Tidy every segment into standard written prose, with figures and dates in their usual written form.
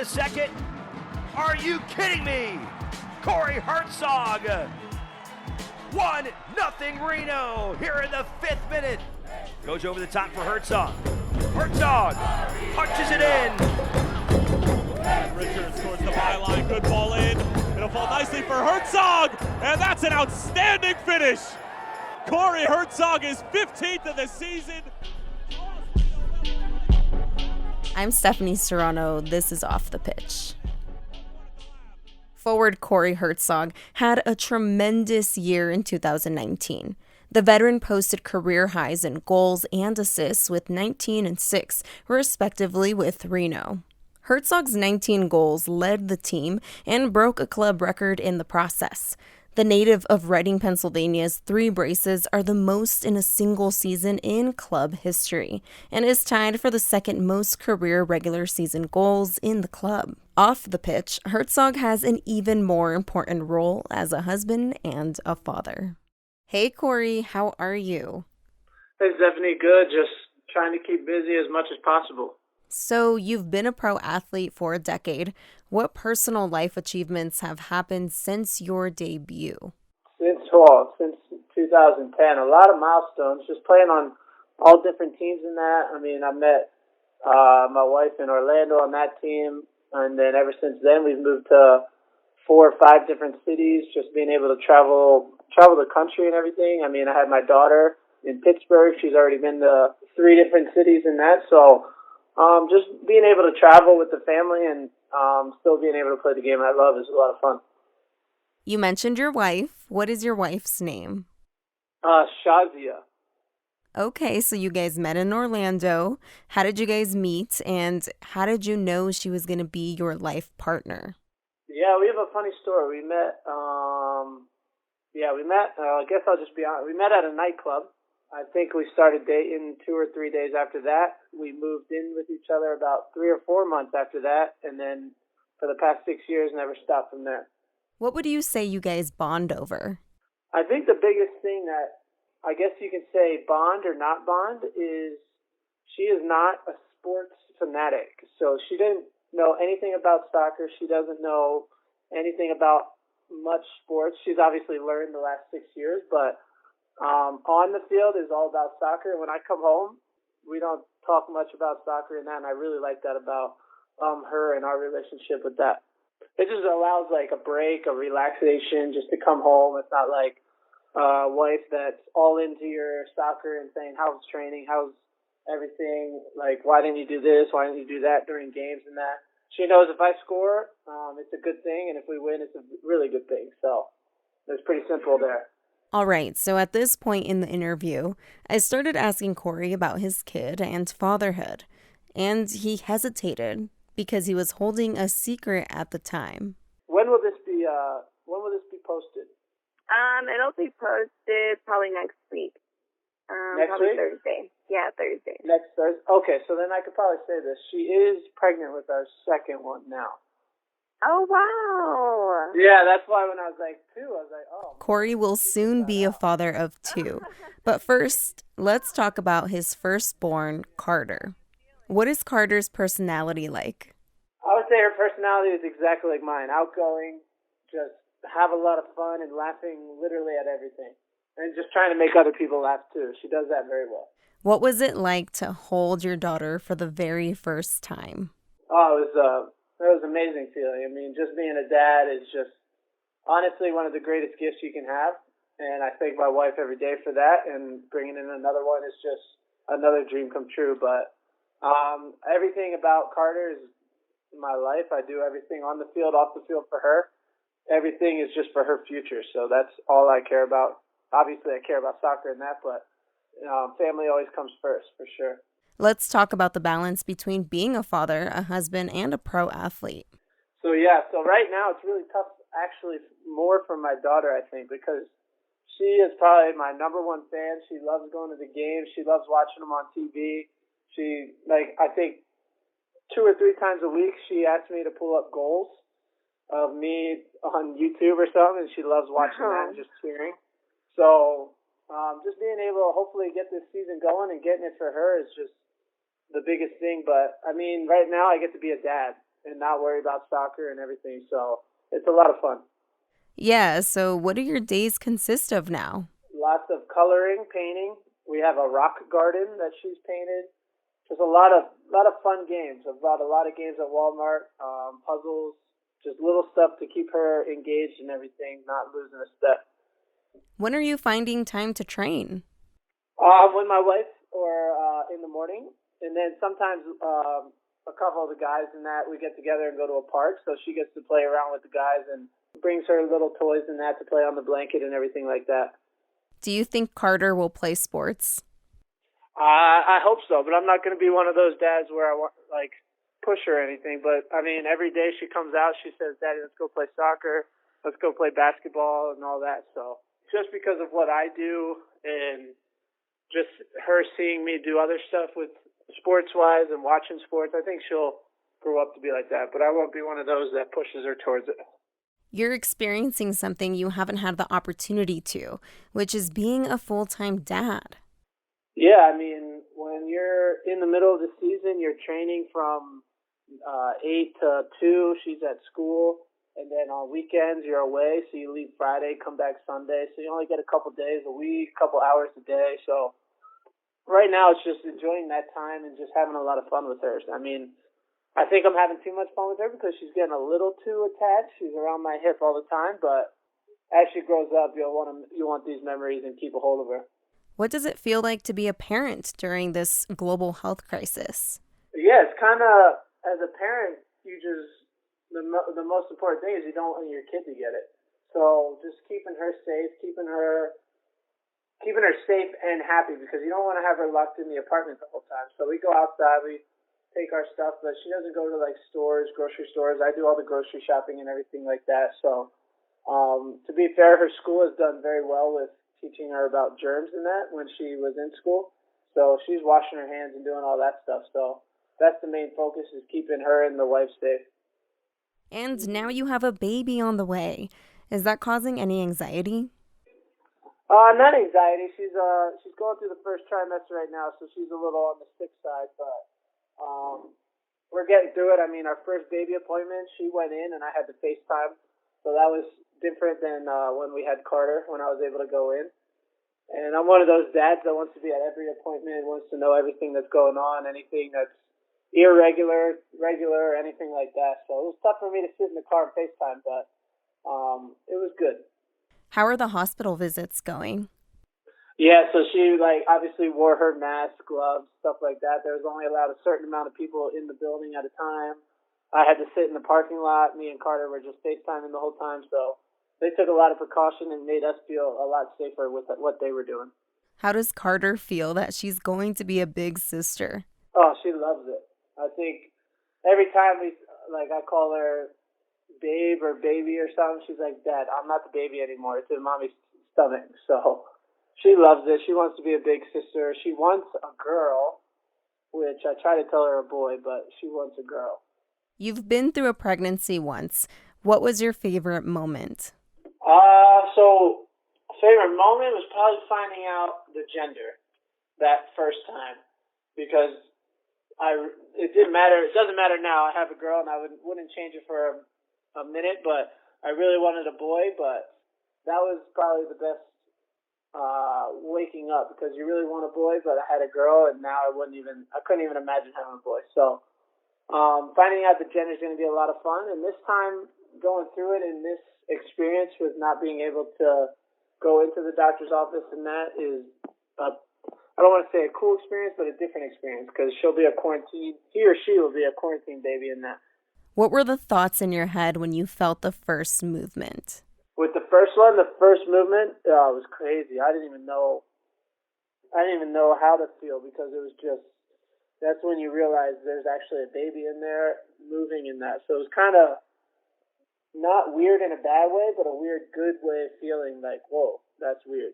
the second. Are you kidding me? Corey Hertzog. 1-0 Reno here in the 5th minute. Goes over the top for Hertzog. Hertzog punches it in. Richards towards the byline. Good ball in. It'll fall nicely for Hertzog. And that's an outstanding finish. Corey Hertzog is 15th of the season. I'm Stephanie Serrano. This is Off the Pitch. Forward Corey Hertzog had a tremendous year in 2019. The veteran posted career highs in goals and assists with 19 and 6, respectively, with Reno. Hertzog's 19 goals led the team and broke a club record in the process. The native of Reading, Pennsylvania's 3 braces are the most in a single season in club history and is tied for the second most career regular season goals in the club. Off the pitch, Hertzog has an even more important role as a husband and a father. Hey, Corey, how are you? Hey, Stephanie, good. Just trying to keep busy as much as possible. So you've been a pro athlete for a decade. What personal life achievements have happened since your debut? Since 2010, a lot of milestones, just playing on all different teams in that. I mean, I met my wife in Orlando on that team, and then ever since then we've moved to 4 or 5 different cities, just being able to travel the country and everything. I mean, I had my daughter in Pittsburgh. She's already been to 3 different cities in that, so just being able to travel with the family and still being able to play the game I love is a lot of fun. You mentioned your wife. What is your wife's name? Shazia. Okay, so you guys met in Orlando. How did you guys meet, and how did you know she was going to be your life partner? Yeah, we have a funny story. We met, I guess I'll just be honest. We met at a nightclub. I think we started dating 2 or 3 days after that. We moved in with each other about 3 or 4 months after that, and then for the past 6 years, never stopped from there. What would you say you guys bond over? I think the biggest thing that I guess you can say bond or not bond is she is not a sports fanatic. So she didn't know anything about soccer. She doesn't know anything about much sports. She's obviously learned the last 6 years, but on the field is all about soccer. When I come home, we don't talk much about soccer and that, and I really like that about her and our relationship with that. It just allows like a break, a relaxation, just to come home. It's not like a wife that's all into your soccer and saying, how's training, how's everything, like, why didn't you do this, why didn't you do that during games and that. She knows if I score, it's a good thing, and if we win, it's a really good thing. So it's pretty simple there. All right, so at this point in the interview, I started asking Corey about his kid and fatherhood, and he hesitated because he was holding a secret at the time. When will this be posted? It'll be posted probably next week. Next probably week? Thursday. Yeah, Thursday. Next Thursday? Okay, so then I could probably say this. She is pregnant with our second one now. Oh, wow. Yeah, that's why when I was like 2, I was like, oh. Corey will soon be a father of 2. But first, let's talk about his firstborn, Carter. What is Carter's personality like? I would say her personality is exactly like mine. Outgoing, just have a lot of fun and laughing literally at everything. And just trying to make other people laugh too. She does that very well. What was it like to hold your daughter for the very first time? Oh, it was an amazing feeling. I mean, just being a dad is just honestly one of the greatest gifts you can have. And I thank my wife every day for that. And bringing in another one is just another dream come true. But everything about Carter is my life. I do everything on the field, off the field for her. Everything is just for her future. So that's all I care about. Obviously, I care about soccer and that, but family always comes first, for sure. Let's talk about the balance between being a father, a husband, and a pro athlete. So right now it's really tough, actually, more for my daughter, I think, because she is probably my number 1 fan. She loves going to the games. She loves watching them on TV. She, I think 2 or 3 times a week, she asks me to pull up goals of me on YouTube or something, and she loves watching that and just cheering. So just being able to hopefully get this season going and getting it for her is just the biggest thing. But, I mean, right now I get to be a dad. and not worry about soccer and everything. So it's a lot of fun. Yeah, so what do your days consist of now? Lots of coloring, painting. We have a rock garden that she's painted. Just a lot of fun games. I've bought a lot of games at Walmart, puzzles, just little stuff to keep her engaged and everything, not losing a step. When are you finding time to train? With my wife or in the morning. And then sometimes a couple of the guys and that, we get together and go to a park, so she gets to play around with the guys and brings her little toys and that to play on the blanket and everything like that. Do you think Carter will play sports? I hope so, but I'm not going to be one of those dads where I want push her or anything. But I mean, every day she comes out, she says, "Daddy, let's go play soccer, let's go play basketball," and all that. So just because of what I do and just her seeing me do other stuff with sports-wise and watching sports, I think she'll grow up to be like that. But I won't be one of those that pushes her towards it. You're experiencing something you haven't had the opportunity to, which is being a full-time dad. Yeah, I mean, when you're in the middle of the season, you're training from 8 to 2. She's at school. And then on weekends, you're away. So you leave Friday, come back Sunday. So you only get a couple days a week, couple hours a day. So right now, it's just enjoying that time and just having a lot of fun with her. I mean, I think I'm having too much fun with her because she's getting a little too attached. She's around my hip all the time. But as she grows up, you want these memories and keep a hold of her. What does it feel like to be a parent during this global health crisis? Yeah, it's kind of, as a parent, you just, the most important thing is you don't want your kid to get it. So just keeping her safe, keeping her safe and happy, because you don't want to have her locked in the apartment the whole time. So we go outside, we take our stuff, but she doesn't go to stores, grocery stores. I do all the grocery shopping and everything like that. So to be fair, her school has done very well with teaching her about germs and that when she was in school. So she's washing her hands and doing all that stuff. So that's the main focus, is keeping her and the wife safe. And now you have a baby on the way. Is that causing any anxiety? Not anxiety. She's going through the first trimester right now, so she's a little on the sick side, but we're getting through it. I mean, our first baby appointment, she went in and I had to FaceTime. So that was different than when we had Carter, when I was able to go in. And I'm one of those dads that wants to be at every appointment, wants to know everything that's going on, anything that's irregular, regular, anything like that. So it was tough for me to sit in the car and FaceTime, but it was good. How are the hospital visits going? Yeah, so she obviously wore her mask, gloves, stuff like that. There was only allowed a certain amount of people in the building at a time. I had to sit in the parking lot. Me and Carter were just FaceTiming the whole time, so they took a lot of precaution and made us feel a lot safer with what they were doing. How does Carter feel that she's going to be a big sister? Oh, she loves it. I think every time I call her babe or baby or something, she's like, "Dad, I'm not the baby anymore. It's in mommy's stomach." So she loves it. She wants to be a big sister. She wants a girl, which I try to tell her a boy, but she wants a girl. You've been through a pregnancy once. What was your favorite moment? So favorite moment was probably finding out the gender that first time, because it didn't matter. It doesn't matter now. I have a girl, and I wouldn't change it for a minute, but I really wanted a boy. But that was probably the best waking up, because you really want a boy, but I had a girl, and now I couldn't even imagine having a boy. So finding out the gender is going to be a lot of fun, and this time going through it in this experience with not being able to go into the doctor's office, and that is I don't want to say a cool experience, but a different experience, because he or she will be a quarantine baby in that. What were the thoughts in your head when you felt the first movement? With the first movement, it was crazy. I didn't even know how to feel, because it was just, that's when you realize there's actually a baby in there moving in that. So it was kind of not weird in a bad way, but a weird good way of feeling like, whoa, that's weird.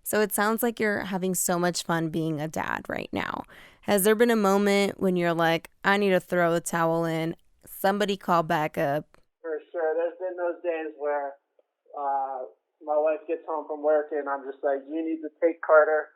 So it sounds like you're having so much fun being a dad right now. Has there been a moment when you're like, I need to throw the towel in, somebody call back up? For sure. There's been those days where my wife gets home from work and I'm just like, you need to take Carter.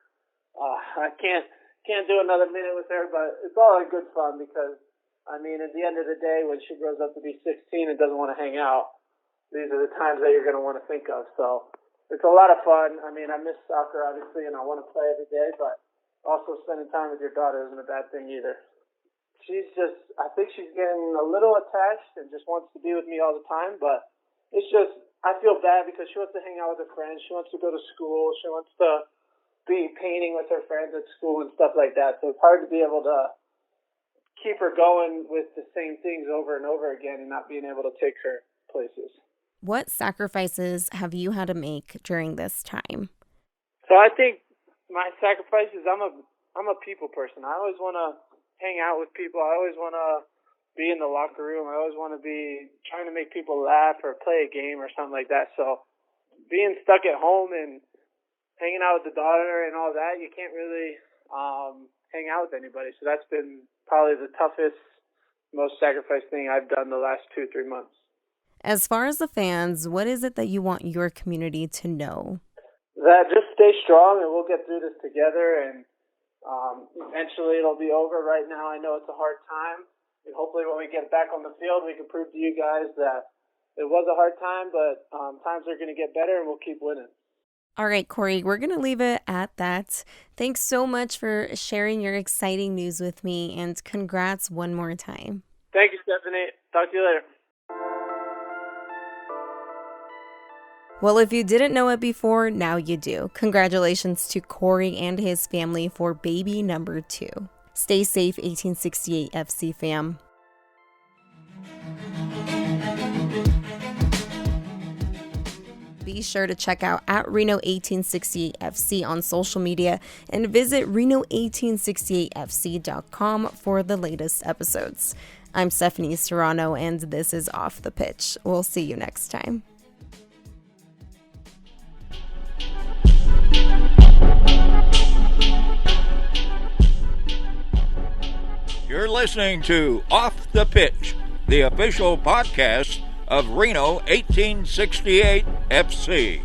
I can't do another minute with her, but it's all in good fun, because I mean, at the end of the day, when she grows up to be 16 and doesn't want to hang out, these are the times that you're going to want to think of. So it's a lot of fun. I mean, I miss soccer, obviously, and I want to play every day, but also spending time with your daughter isn't a bad thing either. I think she's getting a little attached and just wants to be with me all the time, but it's just, I feel bad because she wants to hang out with her friends. She wants to go to school. She wants to be painting with her friends at school and stuff like that. So it's hard to be able to keep her going with the same things over and over again and not being able to take her places. What sacrifices have you had to make during this time? So I think my sacrifices, I'm a people person. I always want to hang out with people. I always want to be in the locker room. I always want to be trying to make people laugh or play a game or something like that. So being stuck at home and hanging out with the daughter and all that, you can't really hang out with anybody. So that's been probably the toughest, most sacrificed thing I've done the last 2-3 months. As far as the fans, what is it that you want your community to know? That just stay strong and we'll get through this together, and eventually it'll be over. Right now I know it's a hard time, and hopefully when we get back on the field we can prove to you guys that it was a hard time, but times are going to get better and we'll keep winning. All right, Corey, we're going to leave it at that. Thanks so much for sharing your exciting news with me, and congrats one more time. Thank you, Stephanie. Talk to you later. Well, if you didn't know it before, now you do. Congratulations to Corey and his family for baby number 2. Stay safe, 1868 FC fam. Be sure to check out @Reno1868FC on social media and visit Reno1868FC.com for the latest episodes. I'm Stephanie Serrano, and this is Off the Pitch. We'll see you next time. You're listening to Off the Pitch, the official podcast of Reno 1868 FC.